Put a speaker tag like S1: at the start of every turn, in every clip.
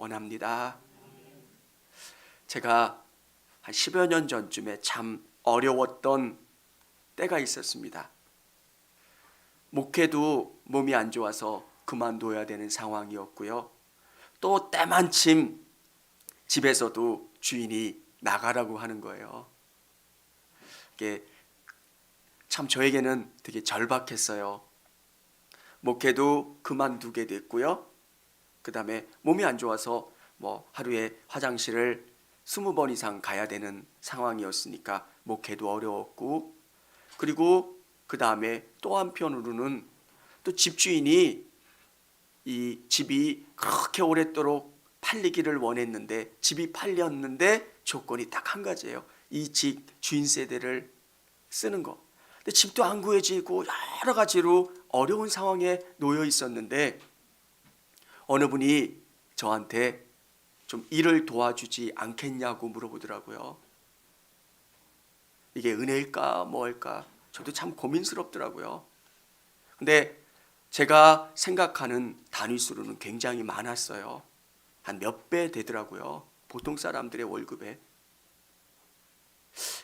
S1: 원합니다. 제가 한 10여 년 전쯤에 참 어려웠던 때가 있었습니다. 목회도 몸이 안 좋아서 그만둬야 되는 상황이었고요. 또 때마침 집에서도 주인이 나가라고 하는 거예요. 이게 참 저에게는 되게 절박했어요. 목회도 그만두게 됐고요. 그 다음에 몸이 안 좋아서 하루에 화장실을 20번 이상 가야 되는 상황이었으니까 목회도 어려웠고, 그리고 그 다음에 또 한편으로는 또 집주인이 이 집이 그렇게 오랫도록 팔리기를 원했는데, 집이 팔렸는데 조건이 딱 한 가지예요. 이 집 주인 세대를 쓰는 거. 근데 집도 안 구해지고 여러 가지로 어려운 상황에 놓여 있었는데, 어느 분이 저한테 좀 일을 도와주지 않겠냐고 물어보더라고요. 이게 은혜일까 뭘까 저도 참 고민스럽더라고요. 근데 제가 생각하는 단위 수로는 굉장히 많았어요. 한 몇 배 되더라고요, 보통 사람들의 월급에.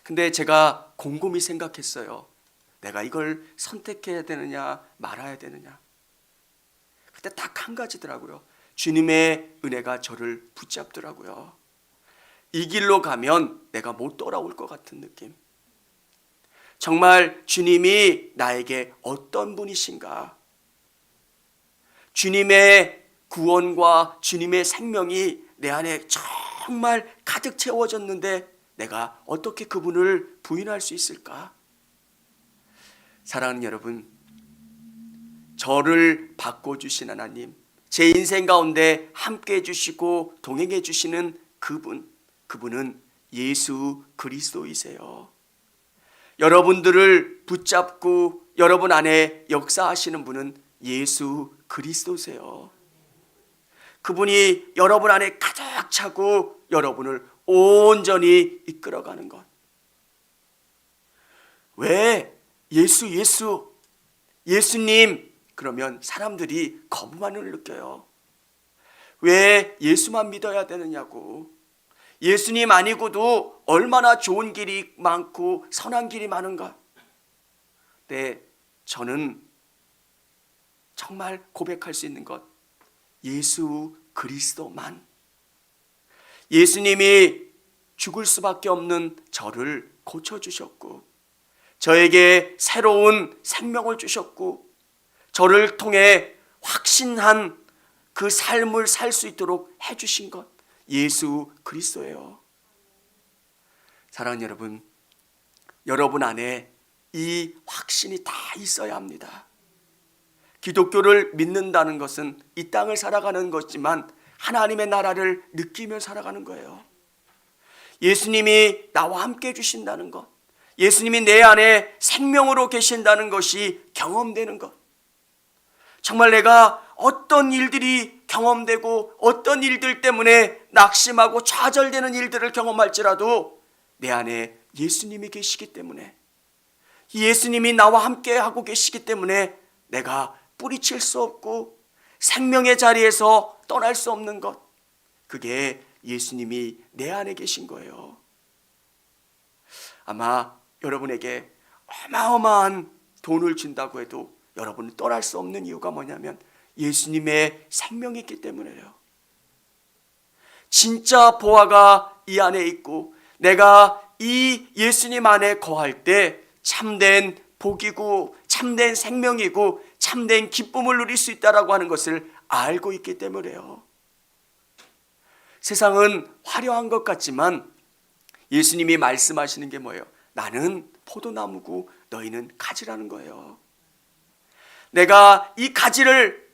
S1: 근데 제가 곰곰이 생각했어요. 내가 이걸 선택해야 되느냐 말아야 되느냐. 그때 딱 한 가지더라고요. 주님의 은혜가 저를 붙잡더라고요. 이 길로 가면 내가 못 돌아올 것 같은 느낌. 정말 주님이 나에게 어떤 분이신가, 주님의 구원과 주님의 생명이 내 안에 정말 가득 채워졌는데 내가 어떻게 그분을 부인할 수 있을까? 사랑하는 여러분, 저를 바꿔주신 하나님, 제 인생 가운데 함께 해주시고 동행해 주시는 그분은 예수 그리스도이세요. 여러분들을 붙잡고 여러분 안에 역사하시는 분은 예수 그리스도세요. 그분이 여러분 안에 가득 차고 여러분을 온전히 이끌어가는 것. 왜 예수님 그러면 사람들이 거부감을 느껴요. 왜 예수만 믿어야 되느냐고. 예수님 아니고도 얼마나 좋은 길이 많고 선한 길이 많은가. 네, 저는 정말 고백할 수 있는 것, 예수 그리스도만. 예수님이 죽을 수밖에 없는 저를 고쳐주셨고, 저에게 새로운 생명을 주셨고, 저를 통해 확신한 그 삶을 살 수 있도록 해주신 것, 예수 그리스도예요. 사랑하는 여러분, 여러분 안에 이 확신이 다 있어야 합니다. 기독교를 믿는다는 것은 이 땅을 살아가는 것이지만 하나님의 나라를 느끼며 살아가는 거예요. 예수님이 나와 함께 해주신다는 것, 예수님이 내 안에 생명으로 계신다는 것이 경험되는 것. 정말 내가 어떤 일들이 경험되고 어떤 일들 때문에 낙심하고 좌절되는 일들을 경험할지라도 내 안에 예수님이 계시기 때문에, 예수님이 나와 함께 하고 계시기 때문에 내가 뿌리칠 수 없고 생명의 자리에서 떠날 수 없는 것, 그게 예수님이 내 안에 계신 거예요. 아마 여러분에게 어마어마한 돈을 준다고 해도 여러분은 떠날 수 없는 이유가 뭐냐면 예수님의 생명이 있기 때문이에요. 진짜 보화가 이 안에 있고 내가 이 예수님 안에 거할 때 참된 복이고 참된 생명이고 참된 기쁨을 누릴 수 있다라고 하는 것을 알고 있기 때문이에요. 세상은 화려한 것 같지만 예수님이 말씀하시는 게 뭐예요? 나는 포도나무고 너희는 가지라는 거예요. 내가 이 가지를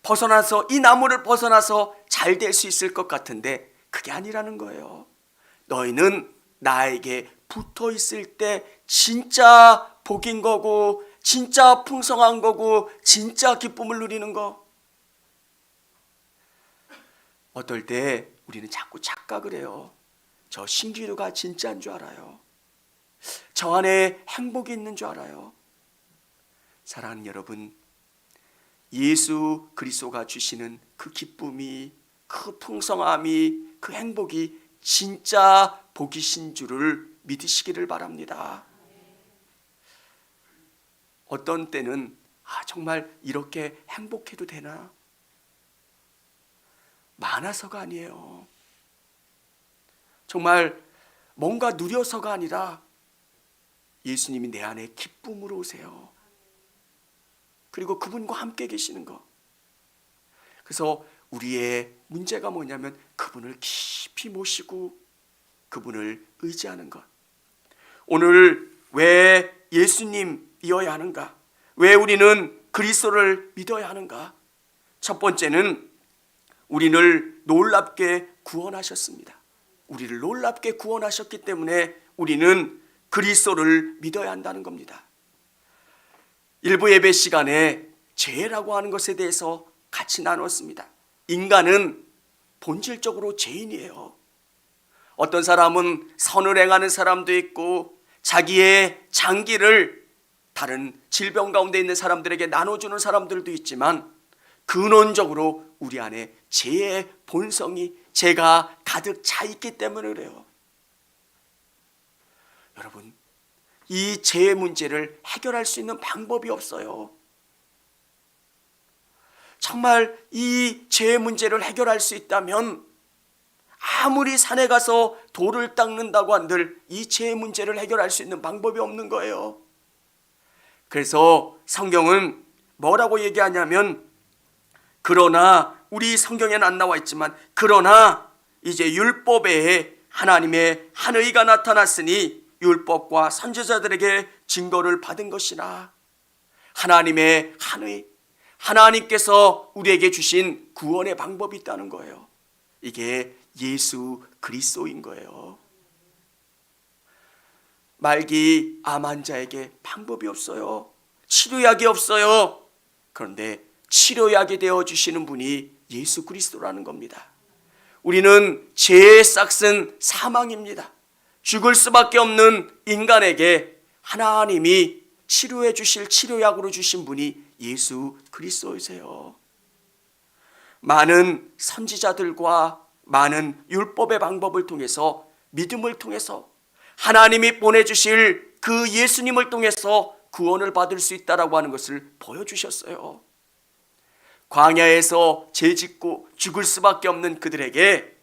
S1: 벗어나서, 이 나무를 벗어나서 잘 될 수 있을 것 같은데 그게 아니라는 거예요. 너희는 나에게 붙어 있을 때 진짜 복인 거고 진짜 풍성한 거고 진짜 기쁨을 누리는 거. 어떨 때 우리는 자꾸 착각을 해요. 저 신기루가 진짜인 줄 알아요. 저 안에 행복이 있는 줄 알아요. 사랑하는 여러분, 예수 그리스도가 주시는 그 기쁨이, 그 풍성함이, 그 행복이 진짜 복이신 줄을 믿으시기를 바랍니다. 어떤 때는 정말 이렇게 행복해도 되나? 많아서가 아니에요. 정말 뭔가 누려서가 아니라 예수님이 내 안에 기쁨으로 오세요. 그리고 그분과 함께 계시는 것. 그래서 우리의 문제가 뭐냐면 그분을 깊이 모시고 그분을 의지하는 것. 오늘 왜 예수님이어야 하는가? 왜 우리는 그리스도를 믿어야 하는가? 첫 번째는 우리를 놀랍게 구원하셨습니다. 우리를 놀랍게 구원하셨기 때문에 우리는 그리스도를 믿어야 한다는 겁니다. 일부 예배 시간에 죄라고 하는 것에 대해서 같이 나눴습니다. 인간은 본질적으로 죄인이에요. 어떤 사람은 선을 행하는 사람도 있고 자기의 장기를 다른 질병 가운데 있는 사람들에게 나눠주는 사람들도 있지만 근원적으로 우리 안에 죄의 본성이, 죄가 가득 차 있기 때문에 그래요. 여러분, 이 죄의 문제를 해결할 수 있는 방법이 없어요. 정말 이 죄의 문제를 해결할 수 있다면 아무리 산에 가서 돌을 닦는다고 한들 이 죄의 문제를 해결할 수 있는 방법이 없는 거예요. 그래서 성경은 뭐라고 얘기하냐면, 그러나, 우리 성경에는 안 나와 있지만, 그러나 이제 율법에 하나님의 한 의가 나타났으니 율법과 선지자들에게 증거를 받은 것이라. 하나님의 한 의, 하나님께서 우리에게 주신 구원의 방법이 있다는 거예요. 이게 예수 그리스도인 거예요. 말기 암 환자에게 방법이 없어요. 치료약이 없어요. 그런데 치료약이 되어주시는 분이 예수 그리스도라는 겁니다. 우리는 죄의 싹은 사망입니다. 죽을 수밖에 없는 인간에게 하나님이 치료해 주실 치료약으로 주신 분이 예수 그리스도이세요. 많은 선지자들과 많은 율법의 방법을 통해서, 믿음을 통해서 하나님이 보내주실 그 예수님을 통해서 구원을 받을 수 있다라고 하는 것을 보여주셨어요. 광야에서 죄짓고 죽을 수밖에 없는 그들에게,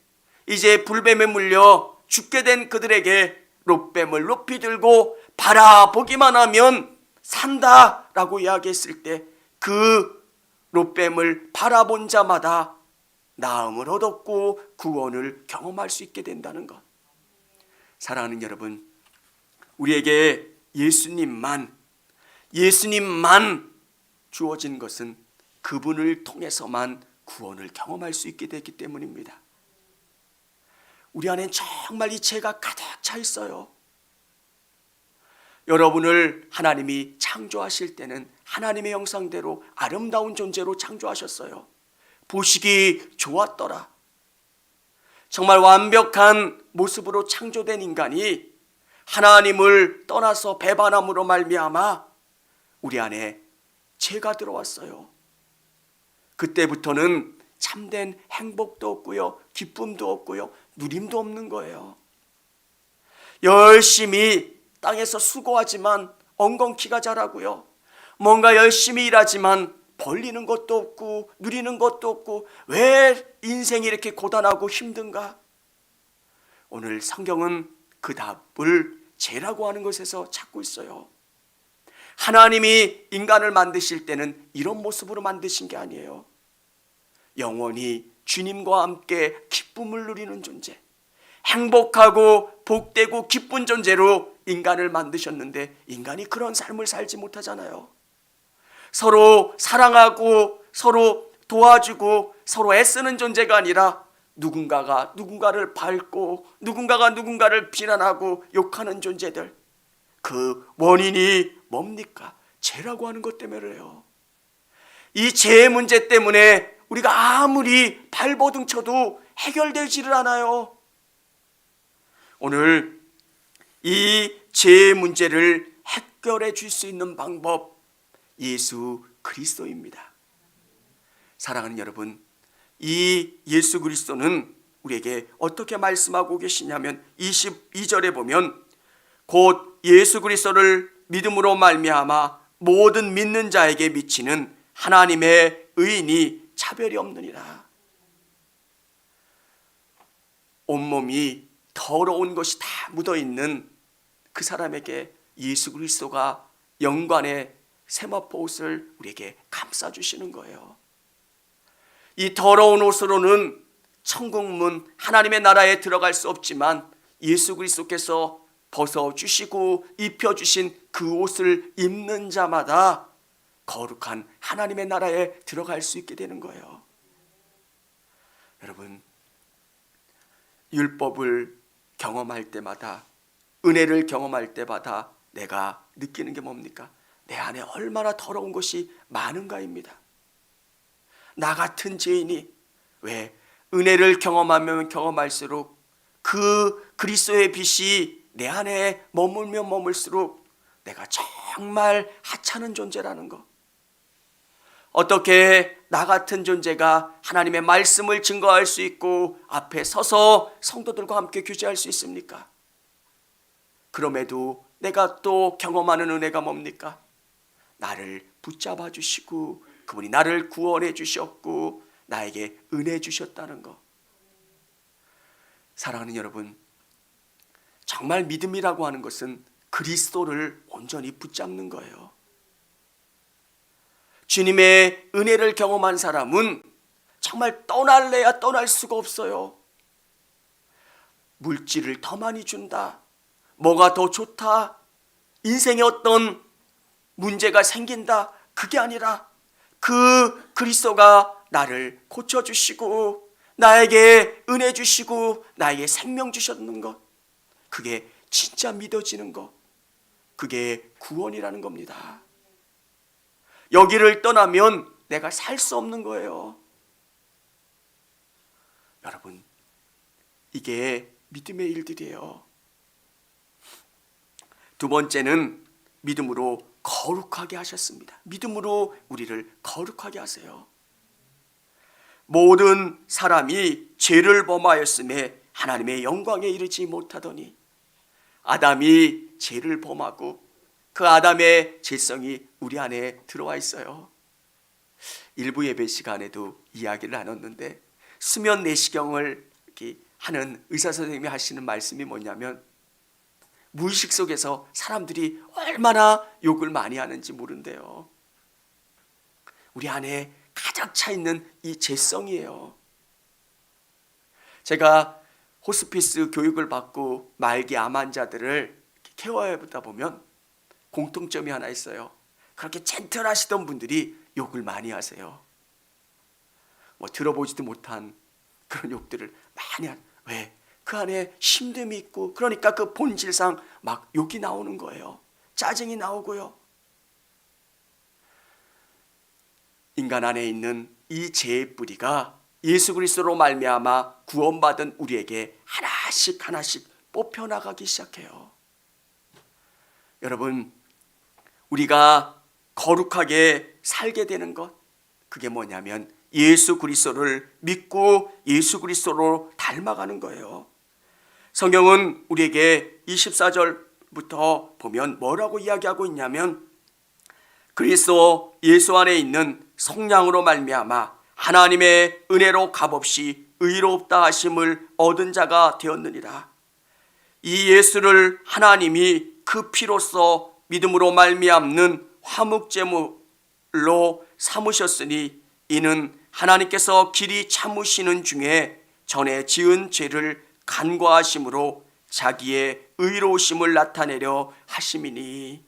S1: 이제 불뱀에 물려 죽게 된 그들에게 롯뱀을 높이 들고 바라보기만 하면 산다라고 이야기했을 때 그 롯뱀을 바라본 자마다 나음을 얻었고 구원을 경험할 수 있게 된다는 것. 사랑하는 여러분, 우리에게 예수님만 주어진 것은 그분을 통해서만 구원을 경험할 수 있게 됐기 때문입니다. 우리 안엔 정말 이 죄가 가득 차 있어요. 여러분을 하나님이 창조하실 때는 하나님의 형상대로 아름다운 존재로 창조하셨어요. 보시기 좋았더라. 정말 완벽한 모습으로 창조된 인간이 하나님을 떠나서 배반함으로 말미암아 우리 안에 죄가 들어왔어요. 그때부터는 참된 행복도 없고요, 기쁨도 없고요, 누림도 없는 거예요. 열심히 땅에서 수고하지만 엉겅퀴가 자라고요, 뭔가 열심히 일하지만 벌리는 것도 없고 누리는 것도 없고, 왜 인생이 이렇게 고단하고 힘든가? 오늘 성경은 그 답을 죄라고 하는 것에서 찾고 있어요. 하나님이 인간을 만드실 때는 이런 모습으로 만드신 게 아니에요. 영원히 주님과 함께 기쁨을 누리는 존재, 행복하고 복되고 기쁜 존재로 인간을 만드셨는데 인간이 그런 삶을 살지 못하잖아요. 서로 사랑하고 서로 도와주고 서로 애쓰는 존재가 아니라 누군가가 누군가를 밟고 누군가가 누군가를 비난하고 욕하는 존재들, 그 원인이 뭡니까? 죄라고 하는 것 때문에 그래요. 이 죄의 문제 때문에 우리가 아무리 발버둥 쳐도 해결되지를 않아요. 오늘 이 죄의 문제를 해결해 줄 수 있는 방법, 예수 그리스도입니다. 사랑하는 여러분, 이 예수 그리스도는 우리에게 어떻게 말씀하고 계시냐면 22절에 보면 곧 예수 그리스도를 믿음으로 말미암아 모든 믿는 자에게 미치는 하나님의 의인이 차별이 없느니라. 온몸이 더러운 것이 다 묻어있는 그 사람에게 예수 그리스도가 영광의 세마포 옷을 우리에게 감싸주시는 거예요. 이 더러운 옷으로는 천국문 하나님의 나라에 들어갈 수 없지만 예수 그리스도께서 벗어주시고 입혀주신 그 옷을 입는 자마다 거룩한 하나님의 나라에 들어갈 수 있게 되는 거예요. 여러분, 율법을 경험할 때마다, 은혜를 경험할 때마다 내가 느끼는 게 뭡니까? 내 안에 얼마나 더러운 것이 많은가입니다. 나 같은 죄인이 왜 은혜를 경험하면 경험할수록 그 그리스도의 빛이 내 안에 머물면 머물수록 내가 정말 하찮은 존재라는 것. 어떻게 나 같은 존재가 하나님의 말씀을 증거할 수 있고 앞에 서서 성도들과 함께 교제할 수 있습니까? 그럼에도 내가 또 경험하는 은혜가 뭡니까? 나를 붙잡아 주시고 그분이 나를 구원해 주셨고 나에게 은혜 주셨다는 것. 사랑하는 여러분, 정말 믿음이라고 하는 것은 그리스도를 온전히 붙잡는 거예요. 주님의 은혜를 경험한 사람은 정말 떠날래야 떠날 수가 없어요. 물질을 더 많이 준다, 뭐가 더 좋다, 인생에 어떤 문제가 생긴다, 그게 아니라 그 그리스도가 나를 고쳐주시고 나에게 은혜 주시고 나에게 생명 주셨는 것, 그게 진짜 믿어지는 것, 그게 구원이라는 겁니다. 여기를 떠나면 내가 살 수 없는 거예요. 여러분, 이게 믿음의 일들이에요. 두 번째는 믿음으로 거룩하게 하셨습니다. 믿음으로 우리를 거룩하게 하세요. 모든 사람이 죄를 범하였음에 하나님의 영광에 이르지 못하더니 아담이 죄를 범하고 그 아담의 죄성이 우리 안에 들어와 있어요. 일부 예배 시간에도 이야기를 나눴는데 수면 내시경을 이렇게 하는 의사 선생님이 하시는 말씀이 뭐냐면 무의식 속에서 사람들이 얼마나 욕을 많이 하는지 모른대요. 우리 안에 가득 차 있는 이 죄성이에요. 제가 호스피스 교육을 받고 말기 암 환자들을 케어해보다 보면 공통점이 하나 있어요. 그렇게 젠틀하시던 분들이 욕을 많이 하세요. 뭐 들어보지도 못한 그런 욕들을 많이 하는. 왜? 그 안에 힘듦이 있고 그러니까 그 본질상 막 욕이 나오는 거예요. 짜증이 나오고요. 인간 안에 있는 이 죄의 뿌리가 예수 그리스도로 말미암아 구원받은 우리에게 하나씩 하나씩 뽑혀나가기 시작해요. 여러분, 우리가 거룩하게 살게 되는 것, 그게 뭐냐면 예수 그리스도를 믿고 예수 그리스도로 닮아가는 거예요. 성경은 우리에게 24절부터 보면 뭐라고 이야기하고 있냐면 그리스도 예수 안에 있는 성령으로 말미암아 하나님의 은혜로 값없이 의롭다 하심을 얻은 자가 되었느니라. 이 예수를 하나님이 그 피로써 믿음으로 말미암는 화목제물로 삼으셨으니 이는 하나님께서 길이 참으시는 중에 전에 지은 죄를 간과하심으로 자기의 의로우심을 나타내려 하심이니.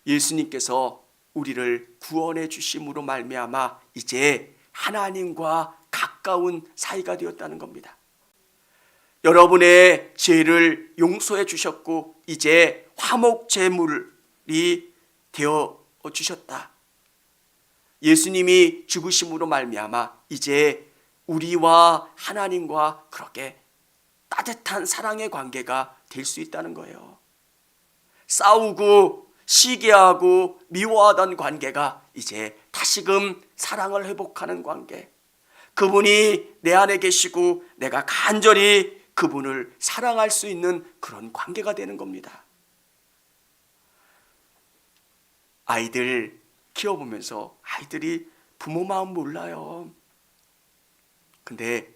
S1: 예수님께서 우리를 구원해 주심으로 말미암아 이제 하나님과 가까운 사이가 되었다는 겁니다. 여러분의 죄를 용서해 주셨고 이제 화목 제물이 되어 주셨다. 예수님이 죽으심으로 말미암아 이제 우리와 하나님과 그렇게 따뜻한 사랑의 관계가 될 수 있다는 거예요. 싸우고 시기하고 미워하던 관계가 이제 다시금 사랑을 회복하는 관계, 그분이 내 안에 계시고 내가 간절히 그분을 사랑할 수 있는 그런 관계가 되는 겁니다. 아이들 키워보면서 아이들이 부모 마음 몰라요. 근데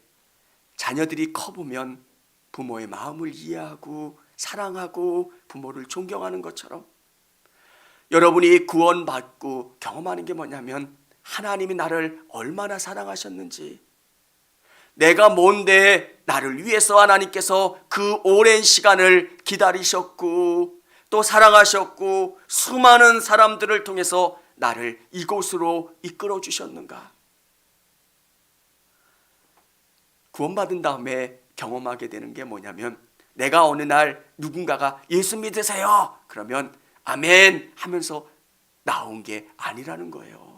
S1: 자녀들이 커보면 부모의 마음을 이해하고 사랑하고 부모를 존경하는 것처럼 여러분이 구원받고 경험하는 게 뭐냐면 하나님이 나를 얼마나 사랑하셨는지, 내가 뭔데 나를 위해서 하나님께서 그 오랜 시간을 기다리셨고 또 사랑하셨고 수많은 사람들을 통해서 나를 이곳으로 이끌어 주셨는가. 구원받은 다음에 경험하게 되는 게 뭐냐면 내가 어느 날 누군가가 예수 믿으세요 그러면 아멘 하면서 나온 게 아니라는 거예요.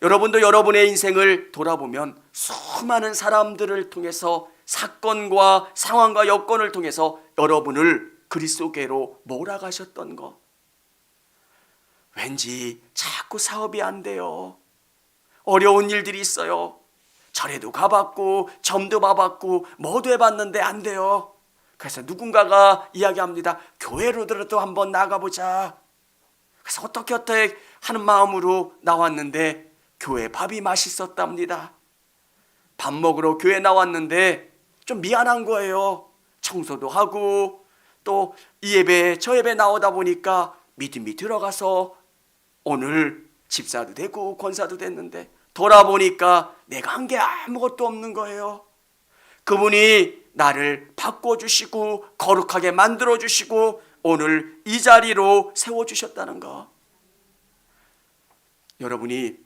S1: 여러분도 여러분의 인생을 돌아보면 수많은 사람들을 통해서 사건과 상황과 여건을 통해서 여러분을 그리스도께로 몰아가셨던 거. 왠지 자꾸 사업이 안 돼요. 어려운 일들이 있어요. 절에도 가봤고 점도 봐봤고 뭐도 해봤는데 안 돼요. 그래서 누군가가 이야기합니다. 교회로라도 한번 나가보자. 그래서 어떻게 하는 마음으로 나왔는데 교회 밥이 맛있었답니다. 밥 먹으러 교회 나왔는데 좀 미안한 거예요. 청소도 하고 또 이 예배 저 예배 나오다 보니까 믿음이 들어가서 오늘 집사도 되고 권사도 됐는데 돌아보니까 내가 한 게 아무것도 없는 거예요. 그분이 나를 바꿔주시고 거룩하게 만들어주시고 오늘 이 자리로 세워주셨다는 거. 여러분이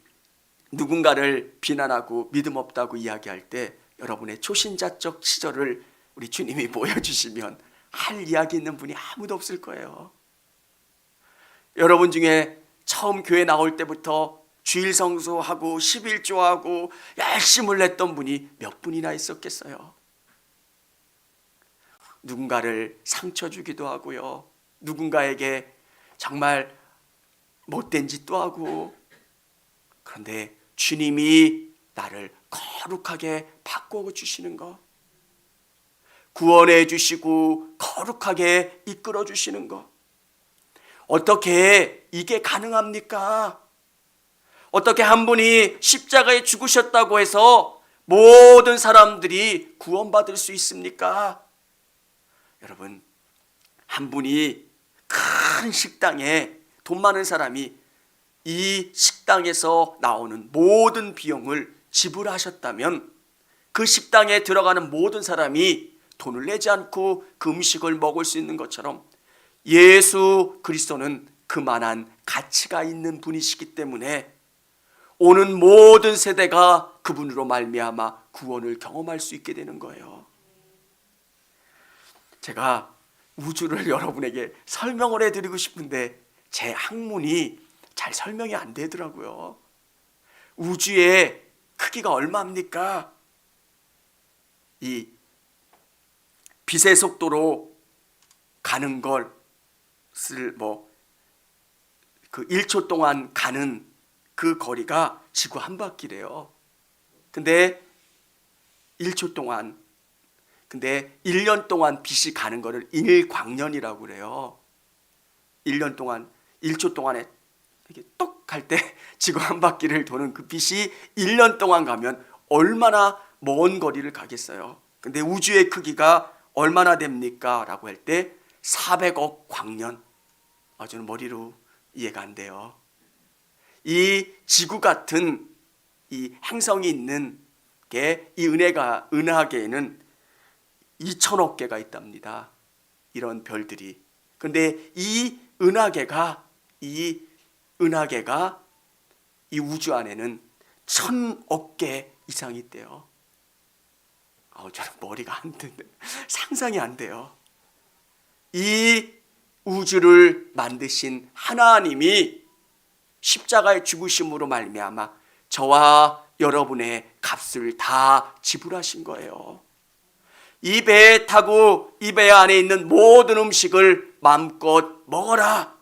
S1: 누군가를 비난하고 믿음 없다고 이야기할 때 여러분의 초신자적 시절을 우리 주님이 보여주시면 할 이야기 있는 분이 아무도 없을 거예요. 여러분 중에 처음 교회 나올 때부터 주일 성수하고 11조하고 열심을 냈던 분이 몇 분이나 있었겠어요. 누군가를 상처 주기도 하고요. 누군가에게 정말 못된 짓도 하고. 그런데 주님이 나를 거룩하게 바꾸어 주시는 것, 구원해 주시고 거룩하게 이끌어 주시는 것, 어떻게 이게 가능합니까? 어떻게 한 분이 십자가에 죽으셨다고 해서 모든 사람들이 구원받을 수 있습니까? 여러분, 한 분이 큰 식당에 돈 많은 사람이 이 식당에서 나오는 모든 비용을 지불하셨다면 그 식당에 들어가는 모든 사람이 돈을 내지 않고 그 음식을 먹을 수 있는 것처럼 예수 그리스도는 그만한 가치가 있는 분이시기 때문에 오는 모든 세대가 그분으로 말미암아 구원을 경험할 수 있게 되는 거예요. 제가 우주를 여러분에게 설명을 해드리고 싶은데 제 학문이 잘 설명이 안 되더라고요. 우주의 크기가 얼마입니까? 이 빛의 속도로 가는 것을 그 1초 동안 가는 그 거리가 지구 한 바퀴래요. 근데 1초 동안, 근데 1년 동안 빛이 가는 거를 1광년이라고 그래요. 1년 동안, 1초 동안에 이렇게 똑 갈 때 지구 한 바퀴를 도는 그 빛이 1년 동안 가면 얼마나 먼 거리를 가겠어요. 근데 우주의 크기가 얼마나 됩니까? 라고 할 때 400억 광년. 저는 머리로 이해가 안 돼요. 이 지구 같은 이 행성이 있는 게 이 은하계에는 2천억 개가 있답니다. 이런 별들이. 그런데 이 은하계가 이 우주 안에는 1,000억 개 이상이 있대요. 저는 머리가 안 되는데 상상이 안 돼요. 이 우주를 만드신 하나님이 십자가의 죽으심으로 말미암아 저와 여러분의 값을 다 지불하신 거예요. 이 배에 타고 이 배 안에 있는 모든 음식을 마음껏 먹어라.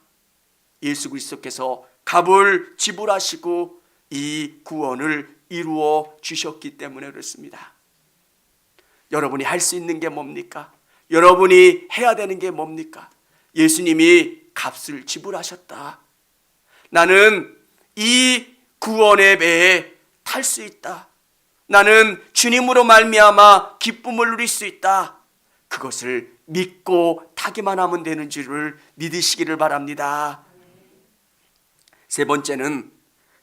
S1: 예수 그리스도께서 값을 지불하시고 이 구원을 이루어 주셨기 때문에 그렇습니다. 여러분이 할 수 있는 게 뭡니까? 여러분이 해야 되는 게 뭡니까? 예수님이 값을 지불하셨다. 나는 이 구원의 배에 탈 수 있다. 나는 주님으로 말미암아 기쁨을 누릴 수 있다. 그것을 믿고 타기만 하면 되는 줄을 믿으시기를 바랍니다. 세 번째는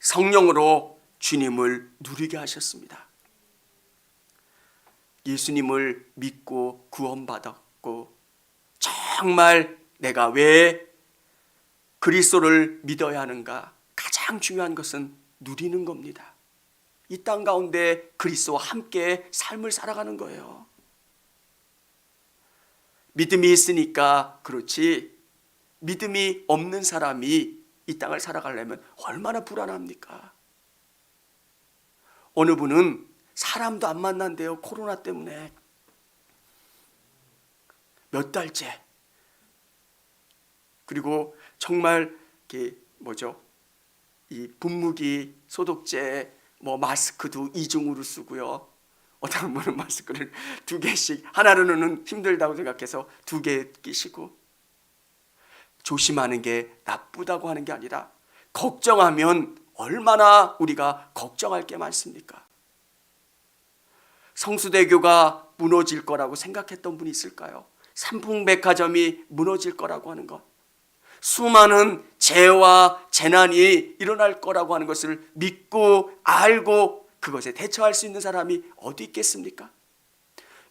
S1: 성령으로 주님을 누리게 하셨습니다. 예수님을 믿고 구원받았고 정말 내가 왜 그리스도를 믿어야 하는가? 가장 중요한 것은 누리는 겁니다. 이 땅 가운데 그리스도와 함께 삶을 살아가는 거예요. 믿음이 있으니까 그렇지, 믿음이 없는 사람이 이 땅을 살아가려면 얼마나 불안합니까? 어느 분은 사람도 안 만난대요. 코로나 때문에 몇 달째. 그리고 정말 이 분무기, 소독제, 마스크도 이중으로 쓰고요. 어떤 분은 마스크를 2개씩, 하나로는 힘들다고 생각해서 2개 끼시고. 조심하는 게 나쁘다고 하는 게 아니라 걱정하면 얼마나 우리가 걱정할 게 많습니까? 성수대교가 무너질 거라고 생각했던 분이 있을까요? 삼풍백화점이 무너질 거라고 하는 것, 수많은 재해와 재난이 일어날 거라고 하는 것을 믿고 알고 그것에 대처할 수 있는 사람이 어디 있겠습니까?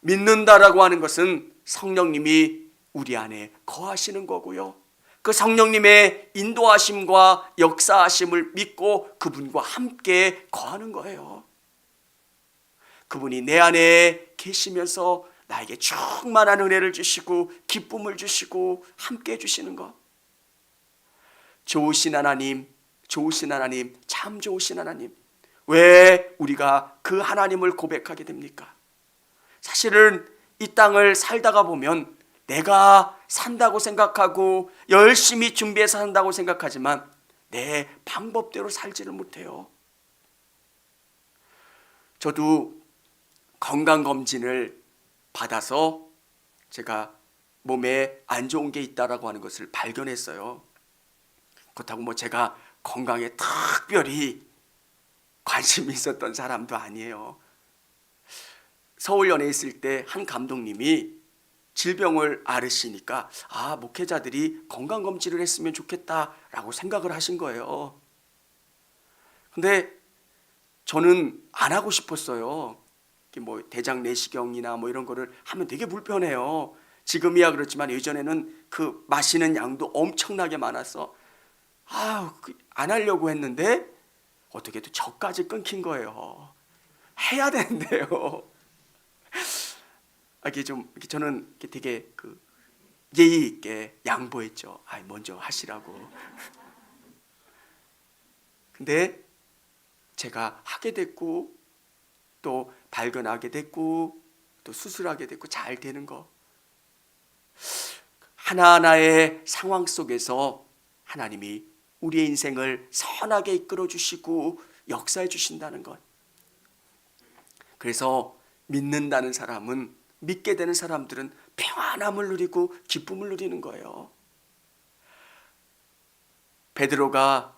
S1: 믿는다라고 하는 것은 성령님이 우리 안에 거하시는 거고요. 그 성령님의 인도하심과 역사하심을 믿고 그분과 함께 거하는 거예요. 그분이 내 안에 계시면서 나에게 충만한 은혜를 주시고 기쁨을 주시고 함께 해주시는 것. 좋으신 하나님, 참 좋으신 하나님. 왜 우리가 그 하나님을 고백하게 됩니까? 사실은 이 땅을 살다가 보면 내가 산다고 생각하고 열심히 준비해서 산다고 생각하지만 내 방법대로 살지를 못해요. 저도 건강검진을 받아서 제가 몸에 안 좋은 게 있다라고 하는 것을 발견했어요. 그렇다고 제가 건강에 특별히 관심이 있었던 사람도 아니에요. 서울연에 있을 때 한 감독님이 질병을 앓으시니까 목회자들이 건강검진을 했으면 좋겠다라고 생각을 하신 거예요. 근데 저는 안 하고 싶었어요. 대장 내시경이나 이런 거를 하면 되게 불편해요. 지금이야 그렇지만 예전에는 그 마시는 양도 엄청나게 많아서 안 하려고 했는데 어떻게 또 저까지 끊긴 거예요. 해야 되는데요. 저는 되게 예의 있게 양보했죠. 먼저 하시라고. 근데 제가 하게 됐고 또 발견하게 됐고 또 수술하게 됐고 잘 되는 거. 하나하나의 상황 속에서 하나님이 우리의 인생을 선하게 이끌어 주시고 역사해 주신다는 것. 그래서 믿는다는 사람은, 믿게 되는 사람들은 평안함을 누리고 기쁨을 누리는 거예요. 베드로가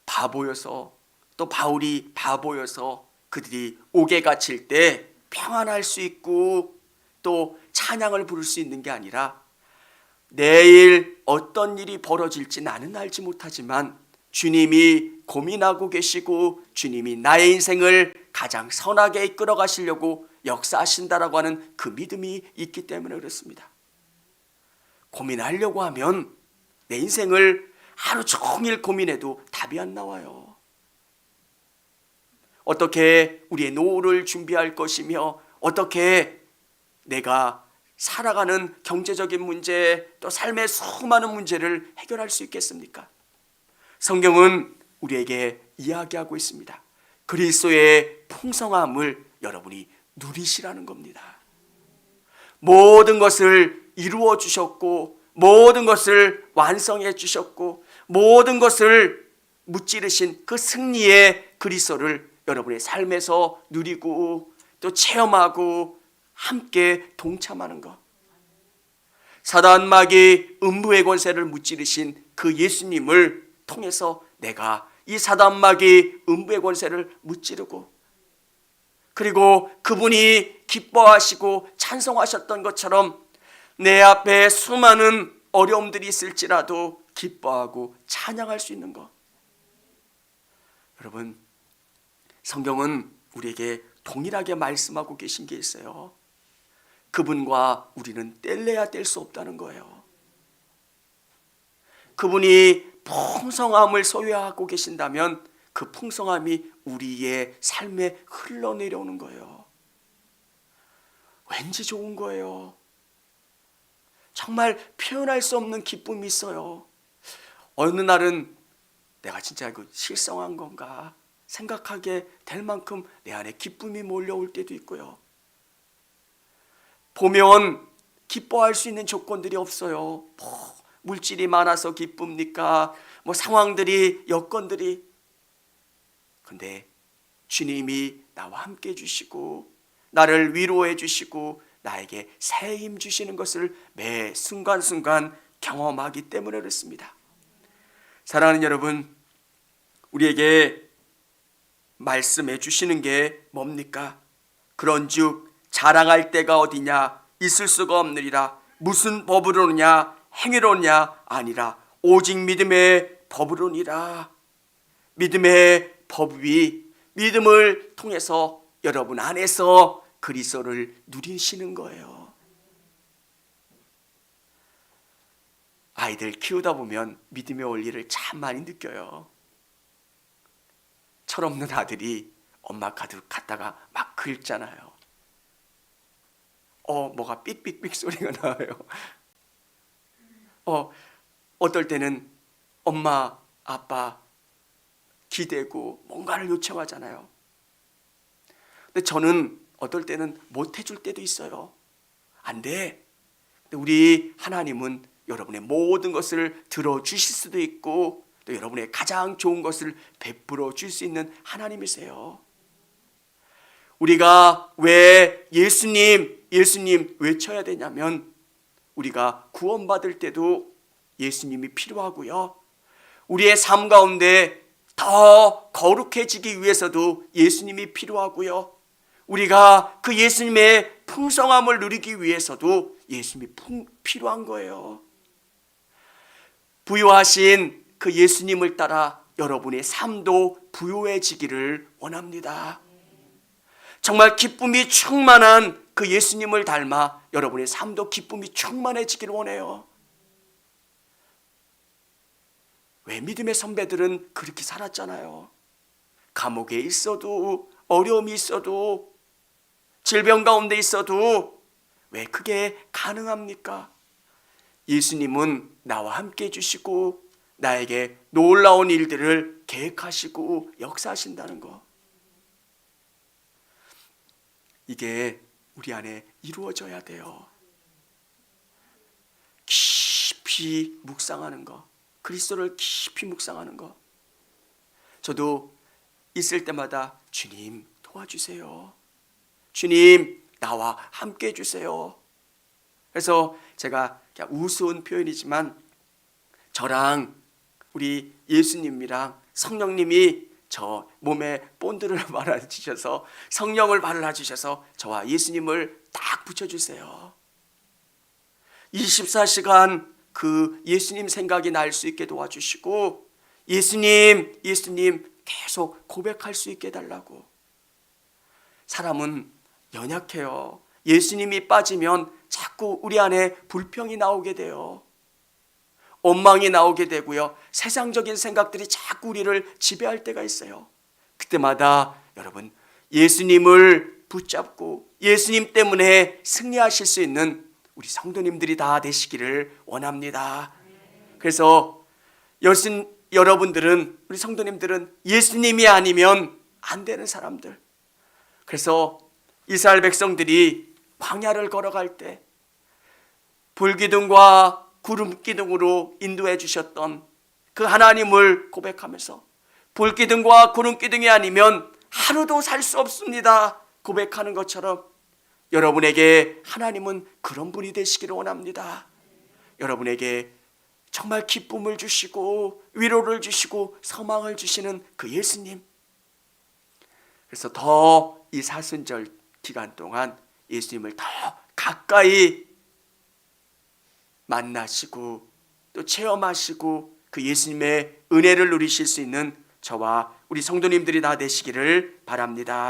S1: 바보여서 또 바울이 바보여서 그들이 옥에 갇힐 때 평안할 수 있고 또 찬양을 부를 수 있는 게 아니라 내일 어떤 일이 벌어질지 나는 알지 못하지만 주님이 고민하고 계시고 주님이 나의 인생을 가장 선하게 이끌어 가시려고 역사하신다라고 하는 그 믿음이 있기 때문에 그렇습니다. 고민하려고 하면 내 인생을 하루 종일 고민해도 답이 안 나와요. 어떻게 우리의 노후를 준비할 것이며 어떻게 내가 살아가는 경제적인 문제 또 삶의 수많은 문제를 해결할 수 있겠습니까? 성경은 우리에게 이야기하고 있습니다. 그리스도의 풍성함을 여러분이 누리시라는 겁니다. 모든 것을 이루어 주셨고 모든 것을 완성해 주셨고 모든 것을 무찌르신 그 승리의 그리스도를 여러분의 삶에서 누리고 또 체험하고 함께 동참하는 것. 사단 마귀의 음부의 권세를 무찌르신 그 예수님을 통해서 내가 이 사단 마귀의 음부의 권세를 무찌르고, 그리고 그분이 기뻐하시고 찬송하셨던 것처럼 내 앞에 수많은 어려움들이 있을지라도 기뻐하고 찬양할 수 있는 것. 여러분, 성경은 우리에게 동일하게 말씀하고 계신 게 있어요. 그분과 우리는 뗄래야 뗄 수 없다는 거예요. 그분이 풍성함을 소유하고 계신다면 그 풍성함이 우리의 삶에 흘러내려오는 거예요. 왠지 좋은 거예요. 정말 표현할 수 없는 기쁨이 있어요. 어느 날은 내가 진짜 이거 실성한 건가 생각하게 될 만큼 내 안에 기쁨이 몰려올 때도 있고요. 보면 기뻐할 수 있는 조건들이 없어요. 물질이 많아서 기쁩니까? 상황들이, 여건들이. 근데 주님이 나와 함께 해주시고 나를 위로해 주시고 나에게 새 힘 주시는 것을 매 순간순간 경험하기 때문에 그렇습니다. 사랑하는 여러분, 우리에게 말씀해 주시는 게 뭡니까? 그런즉 자랑할 데가 어디냐? 있을 수가 없느니라. 무슨 법으로느냐? 행위로느냐? 아니라 오직 믿음의 법으로니라. 믿음의 법이 믿음을 통해서 여러분 안에서 그리스도를 누리시는 거예요. 아이들 키우다 보면 믿음의 원리를 참 많이 느껴요. 철없는 아들이 엄마 카드 갖다가 막 긁잖아요. 뭐가 삑삑삑 소리가 나요. 어떨 때는 엄마, 아빠 기대고 뭔가를 요청하잖아요. 근데 저는 어떨 때는 못 해줄 때도 있어요. 안 돼. 근데 우리 하나님은 여러분의 모든 것을 들어주실 수도 있고 또 여러분의 가장 좋은 것을 베풀어 줄 수 있는 하나님이세요. 우리가 왜 예수님 외쳐야 되냐면 우리가 구원받을 때도 예수님이 필요하고요. 우리의 삶 가운데 더 거룩해지기 위해서도 예수님이 필요하고요. 우리가 그 예수님의 풍성함을 누리기 위해서도 예수님이 필요한 거예요. 부유하신 그 예수님을 따라 여러분의 삶도 부유해지기를 원합니다. 정말 기쁨이 충만한 그 예수님을 닮아 여러분의 삶도 기쁨이 충만해지기를 원해요. 왜 믿음의 선배들은 그렇게 살았잖아요. 감옥에 있어도, 어려움이 있어도, 질병 가운데 있어도 왜 그게 가능합니까? 예수님은 나와 함께 해주시고 나에게 놀라운 일들을 계획하시고 역사하신다는 거. 이게 우리 안에 이루어져야 돼요. 깊이 묵상하는 거, 그리스도를 깊이 묵상하는 거. 저도 있을 때마다 주님 도와주세요. 주님 나와 함께 해주세요. 그래서 제가 그냥 우스운 표현이지만 저랑 우리 예수님이랑 성령님이 저 몸에 본드를 발라주셔서 성령을 발라주셔서 저와 예수님을 딱 붙여주세요. 24시간 그 예수님 생각이 날 수 있게 도와주시고 예수님 계속 고백할 수 있게 해달라고. 사람은 연약해요. 예수님이 빠지면 자꾸 우리 안에 불평이 나오게 돼요. 원망이 나오게 되고요. 세상적인 생각들이 자꾸 우리를 지배할 때가 있어요. 그때마다 여러분 예수님을 붙잡고 예수님 때문에 승리하실 수 있는 우리 성도님들이 다 되시기를 원합니다. 그래서 여러분들은, 우리 성도님들은 예수님이 아니면 안 되는 사람들. 그래서 이스라엘 백성들이 광야를 걸어갈 때 불기둥과 구름기둥으로 인도해 주셨던 그 하나님을 고백하면서 불기둥과 구름기둥이 아니면 하루도 살 수 없습니다 고백하는 것처럼 여러분에게 하나님은 그런 분이 되시기를 원합니다. 여러분에게 정말 기쁨을 주시고 위로를 주시고 소망을 주시는 그 예수님. 그래서 더 이 사순절 기간 동안 예수님을 더 가까이 만나시고 또 체험하시고 그 예수님의 은혜를 누리실 수 있는 저와 우리 성도님들이 다 되시기를 바랍니다.